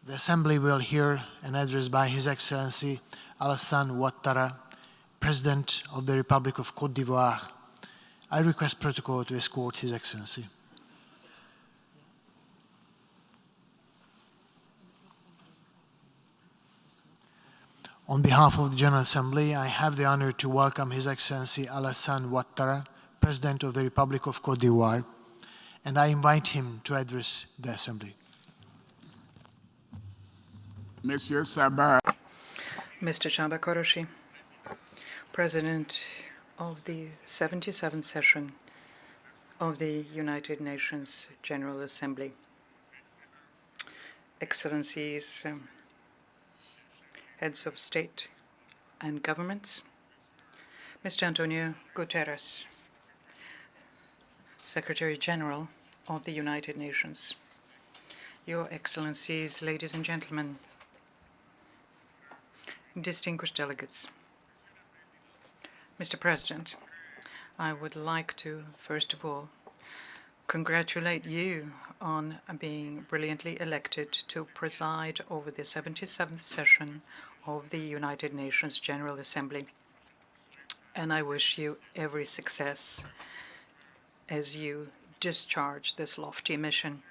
The Assembly will hear an address by His Excellency Alassane Ouattara, President of the Republic of Côte d'Ivoire. I request protocol to escort His Excellency. On behalf of the General Assembly, I have the honor to welcome His Excellency Alassane Ouattara, President of the Republic of Côte d'Ivoire, and I invite him to address the Assembly. Monsieur Sabah. Mr. Chamba Koroshi, President of the 77th session of the United Nations General Assembly, Excellencies, Heads of State and Governments, Mr. Antonio Guterres, Secretary General of the United Nations, Your Excellencies, ladies and gentlemen, distinguished delegates. Mr. President, I would like to, first of all, congratulate you on being brilliantly elected to preside over the 77th session of the United Nations General Assembly. And I wish you every success as you discharge this lofty mission.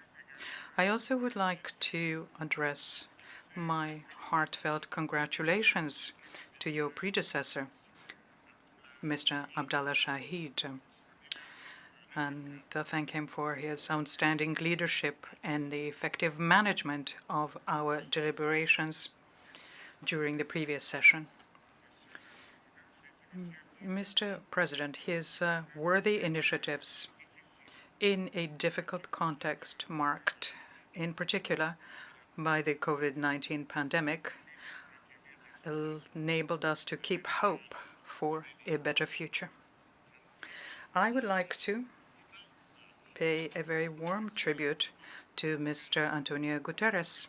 I also would like to address my heartfelt congratulations to your predecessor, Mr. Abdallah Shahid, and thank him for his outstanding leadership and the effective management of our deliberations during the previous session. Mr. President, his worthy initiatives in a difficult context marked, in particular, by the COVID-19 pandemic, enabled us to keep hope for a better future. I would like to pay a very warm tribute to Mr. Antonio Guterres,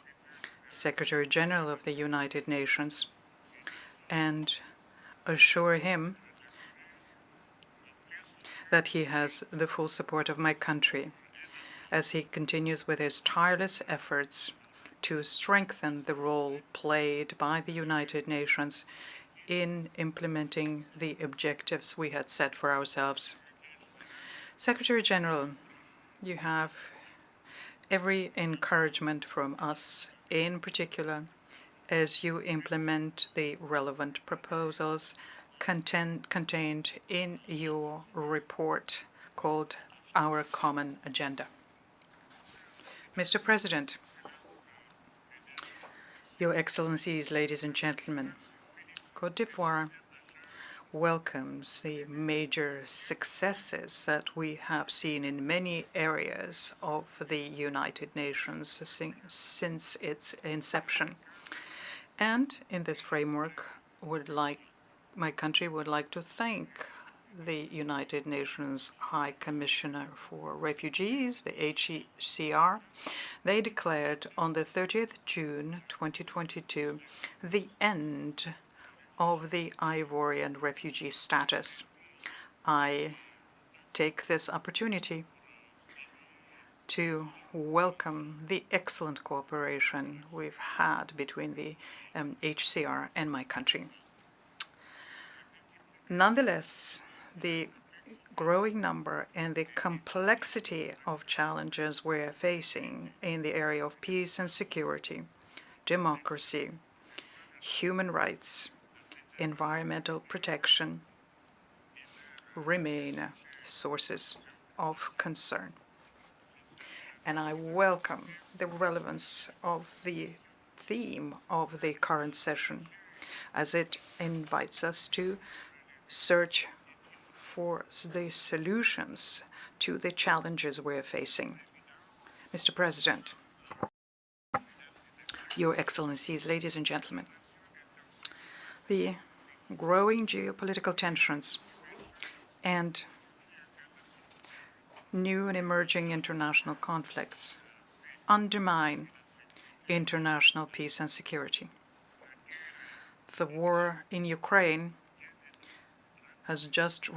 Secretary General of the United Nations, and assure him that he has the full support of my country as he continues with his tireless efforts to strengthen the role played by the United Nations in implementing the objectives we had set for ourselves. Secretary General, you have every encouragement from us, in particular, as you implement the relevant proposals contained in your report called Our Common Agenda. Mr. President, Your Excellencies, ladies and gentlemen, Côte d'Ivoire welcomes the major successes that we have seen in many areas of the United Nations since its inception. And in this framework, my country would like to thank the United Nations High Commissioner for Refugees, the HCR. They declared on the 30th June 2022 the end of the Ivorian refugee status. I take this opportunity to welcome the excellent cooperation we've had between the HCR and my country. Nonetheless, the growing number and the complexity of challenges we're facing in the area of peace and security, democracy, human rights, environmental protection remain sources of concern. And I welcome the relevance of the theme of the current session, as it invites us to search for the solutions to the challenges we're facing. Mr. President, Your Excellencies, ladies and gentlemen, the growing geopolitical tensions and new and emerging international conflicts undermine international peace and security. The war in Ukraine has just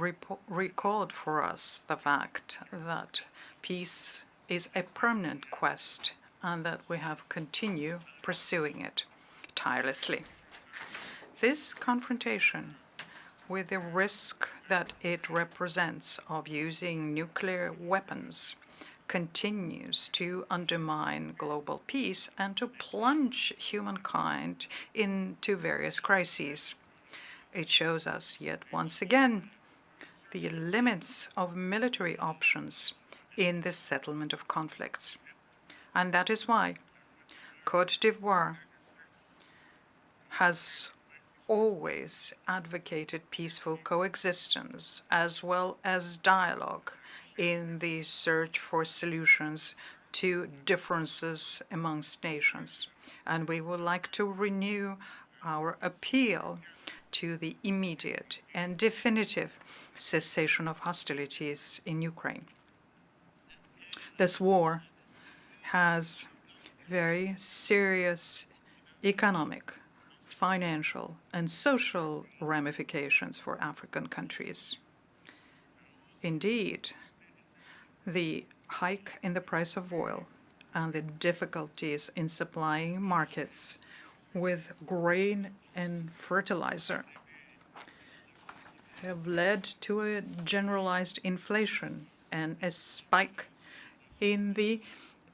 recalled for us the fact that peace is a permanent quest and that we have continued pursuing it tirelessly. This confrontation, with the risk that it represents of using nuclear weapons, continues to undermine global peace and to plunge humankind into various crises. It shows us yet once again the limits of military options in the settlement of conflicts. And that is why Côte d'Ivoire has always advocated peaceful coexistence as well as dialogue in the search for solutions to differences amongst nations. And we would like to renew our appeal to the immediate and definitive cessation of hostilities in Ukraine. This war has very serious economic, financial, and social ramifications for African countries. Indeed, the hike in the price of oil and the difficulties in supplying markets with grain and fertilizer have led to a generalized inflation and a spike in the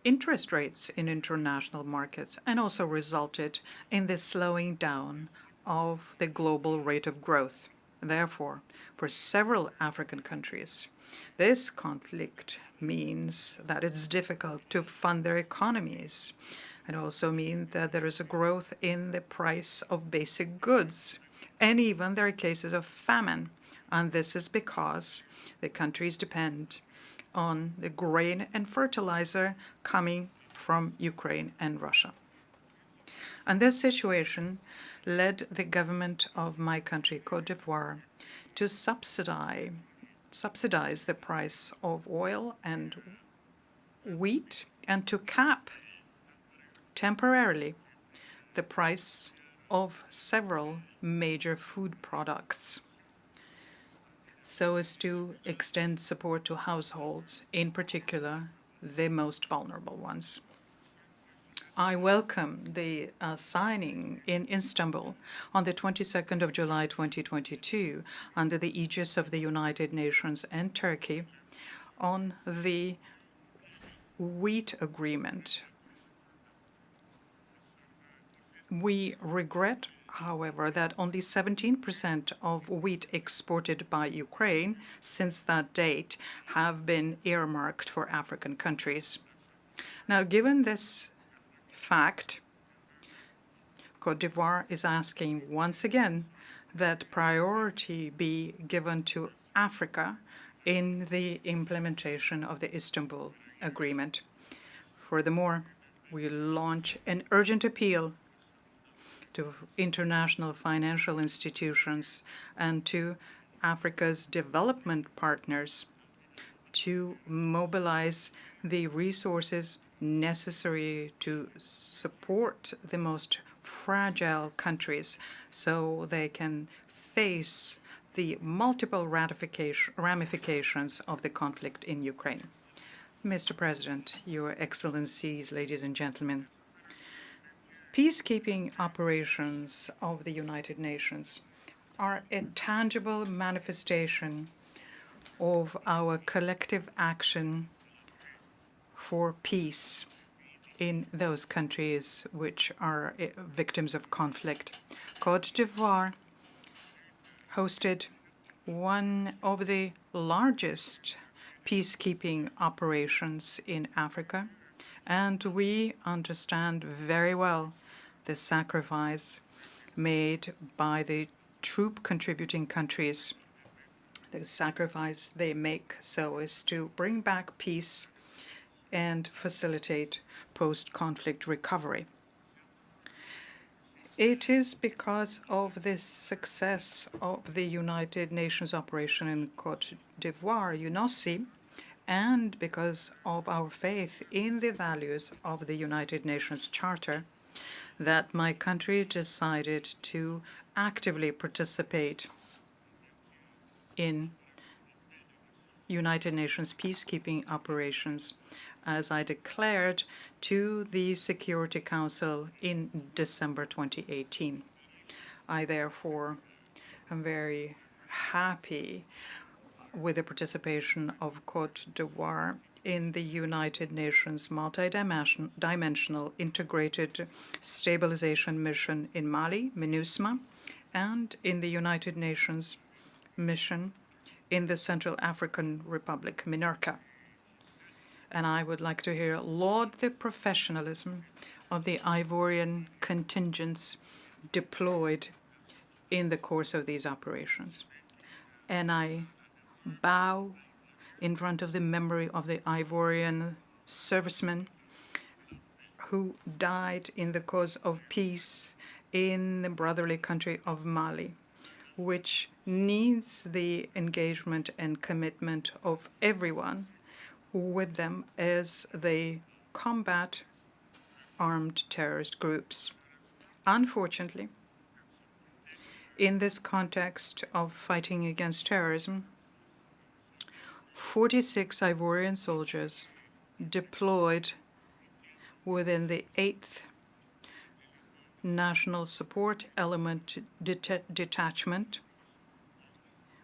interest rates in international markets, and also resulted in the slowing down of the global rate of growth. Therefore, for several African countries, this conflict means that it's difficult to fund their economies. It also means that there is a growth in the price of basic goods, and even there are cases of famine. And this is because the countries depend on the grain and fertilizer coming from Ukraine and Russia. And this situation led the government of my country, Côte d'Ivoire, to subsidize the price of oil and wheat and to cap temporarily the price of several major food products, so as to extend support to households, in particular the most vulnerable ones. I welcome the signing in Istanbul on the 22nd of July 2022 under the aegis of the United Nations and Turkey on the wheat agreement. We regret, however, that only 17% of wheat exported by Ukraine since that date have been earmarked for African countries. Now, given this fact, Côte d'Ivoire is asking once again that priority be given to Africa in the implementation of the Istanbul Agreement. Furthermore, we launch an urgent appeal to international financial institutions and to Africa's development partners to mobilize the resources necessary to support the most fragile countries so they can face the multiple ramifications of the conflict in Ukraine. Mr. President, Your Excellencies, ladies and gentlemen, peacekeeping operations of the United Nations are a tangible manifestation of our collective action for peace in those countries which are victims of conflict. Côte d'Ivoire hosted one of the largest peacekeeping operations in Africa, and we understand very well the sacrifice made by the troop contributing countries, the sacrifice they make so as to bring back peace and facilitate post-conflict recovery. It is because of the success of the United Nations operation in Côte d'Ivoire, UNOSI, and because of our faith in the values of the United Nations Charter, that my country decided to actively participate in United Nations peacekeeping operations as I declared to the Security Council in December 2018. I therefore am very happy with the participation of Côte d'Ivoire in the United Nations multidimensional integrated stabilization mission in Mali, MINUSMA, and in the United Nations mission in the Central African Republic, MINURCA. And I would like to laud the professionalism of the Ivorian contingents deployed in the course of these operations. And I bow in front of the memory of the Ivorian servicemen who died in the cause of peace in the brotherly country of Mali, which needs the engagement and commitment of everyone with them as they combat armed terrorist groups. Unfortunately, in this context of fighting against terrorism, 46 Ivorian soldiers deployed within the 8th National Support Element Detachment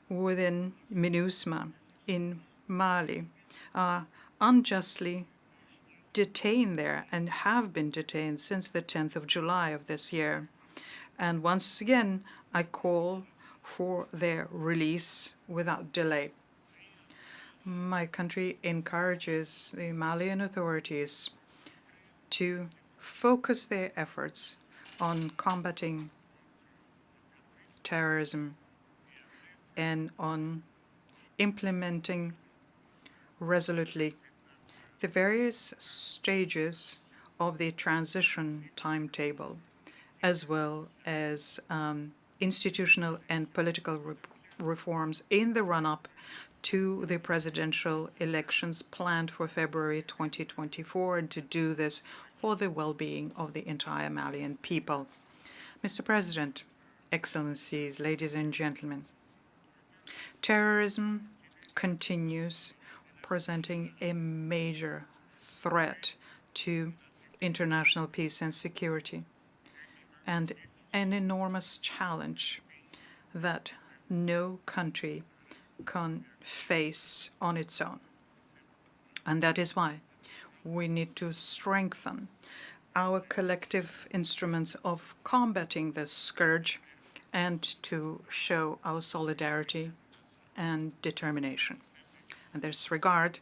within MINUSMA in Mali are unjustly detained there and have been detained since the 10th of July of this year. And once again, I call for their release without delay. My country encourages the Malian authorities to focus their efforts on combating terrorism and on implementing resolutely the various stages of the transition timetable, as well as institutional and political reforms in the run-up to the presidential elections planned for February 2024, and to do this for the well-being of the entire Malian people. Mr. President, Excellencies, ladies and gentlemen, terrorism continues presenting a major threat to international peace and security, and an enormous challenge that no country can face on its own. And that is why we need to strengthen our collective instruments of combating this scourge and to show our solidarity and determination. In this regard,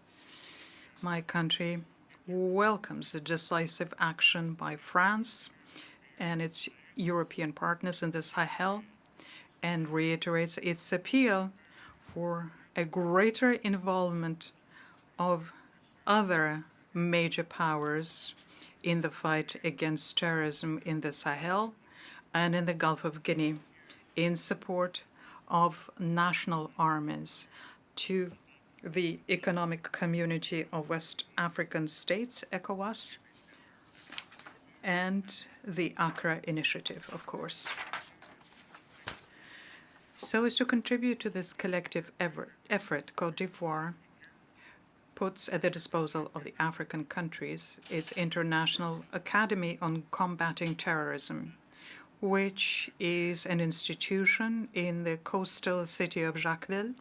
my country welcomes the decisive action by France and its European partners in the Sahel and reiterates its appeal for a greater involvement of other major powers in the fight against terrorism in the Sahel and in the Gulf of Guinea, in support of national armies to the Economic Community of West African States, ECOWAS, and the Accra Initiative, of course. So as to contribute to this collective effort, Côte d'Ivoire puts at the disposal of the African countries its International Academy on Combating Terrorism, which is an institution in the coastal city of Jacquesville,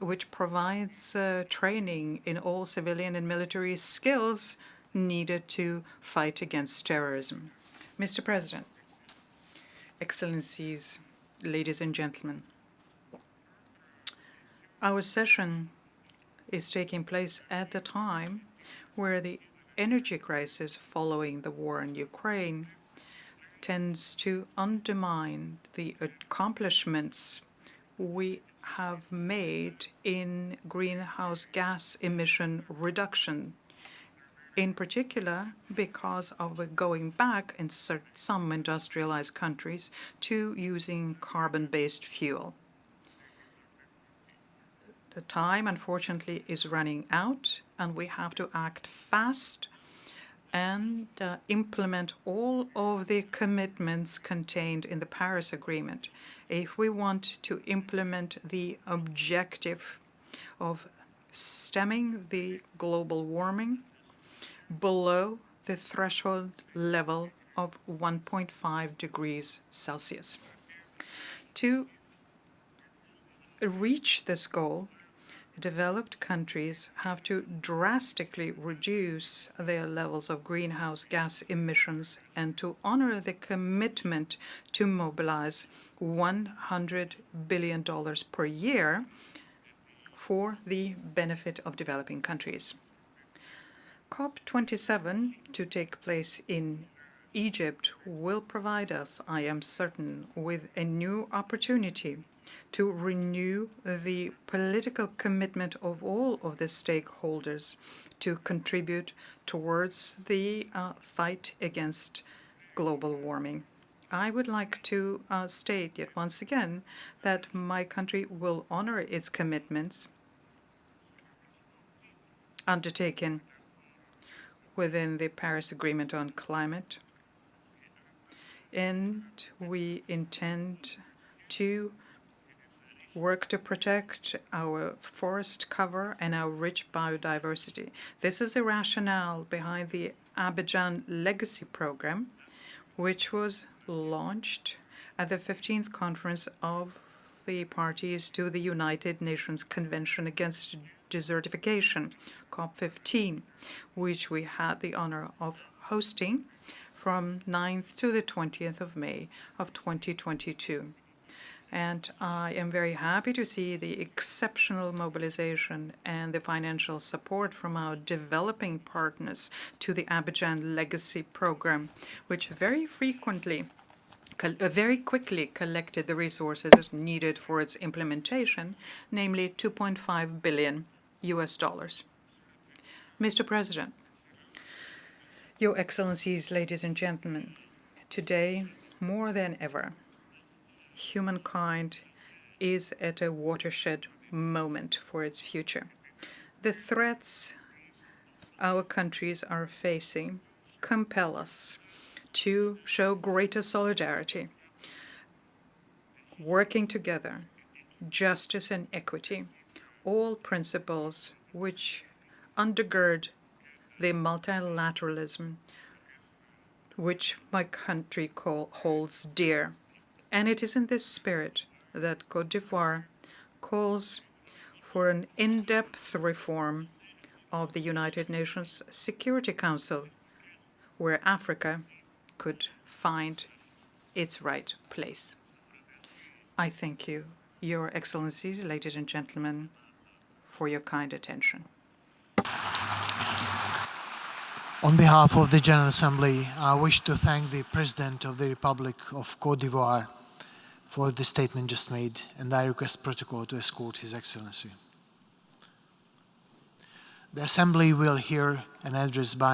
which provides training in all civilian and military skills needed to fight against terrorism. Mr. President, Excellencies, ladies and gentlemen, our session is taking place at the time where the energy crisis following the war in Ukraine tends to undermine the accomplishments we have made in greenhouse gas emission reduction, in particular because of going back in some industrialized countries to using carbon-based fuel. The time, unfortunately, is running out, and we have to act fast and implement all of the commitments contained in the Paris Agreement if we want to implement the objective of stemming the global warming below the threshold level of 1.5 degrees Celsius. To reach this goal, developed countries have to drastically reduce their levels of greenhouse gas emissions and to honor the commitment to mobilize $100 billion per year for the benefit of developing countries. COP27, to take place in Egypt, will provide us, I am certain, with a new opportunity to renew the political commitment of all of the stakeholders to contribute towards the fight against global warming. I would like to state yet once again that my country will honor its commitments undertaken within the Paris Agreement on Climate, and we intend to work to protect our forest cover and our rich biodiversity. This is the rationale behind the Abidjan Legacy Program, which was launched at the 15th Conference of the Parties to the United Nations Convention Against Desertification, COP15, which we had the honor of hosting from 9th to the 20th of May of 2022. And I am very happy to see the exceptional mobilization and the financial support from our developing partners to the Abidjan Legacy Program, which very quickly collected the resources needed for its implementation, namely $2.5 billion. Mr. President, Your Excellencies, ladies and gentlemen, today, more than ever, humankind is at a watershed moment for its future. The threats our countries are facing compel us to show greater solidarity, working together, justice and equity, all principles which undergird the multilateralism which my country holds dear. And it is in this spirit that Côte d'Ivoire calls for an in-depth reform of the United Nations Security Council, where Africa could find its right place. I thank you, Your Excellencies, ladies and gentlemen, for your kind attention. On behalf of the General Assembly, I wish to thank the President of the Republic of Côte d'Ivoire for the statement just made, and I request protocol to escort His Excellency. The Assembly will hear an address by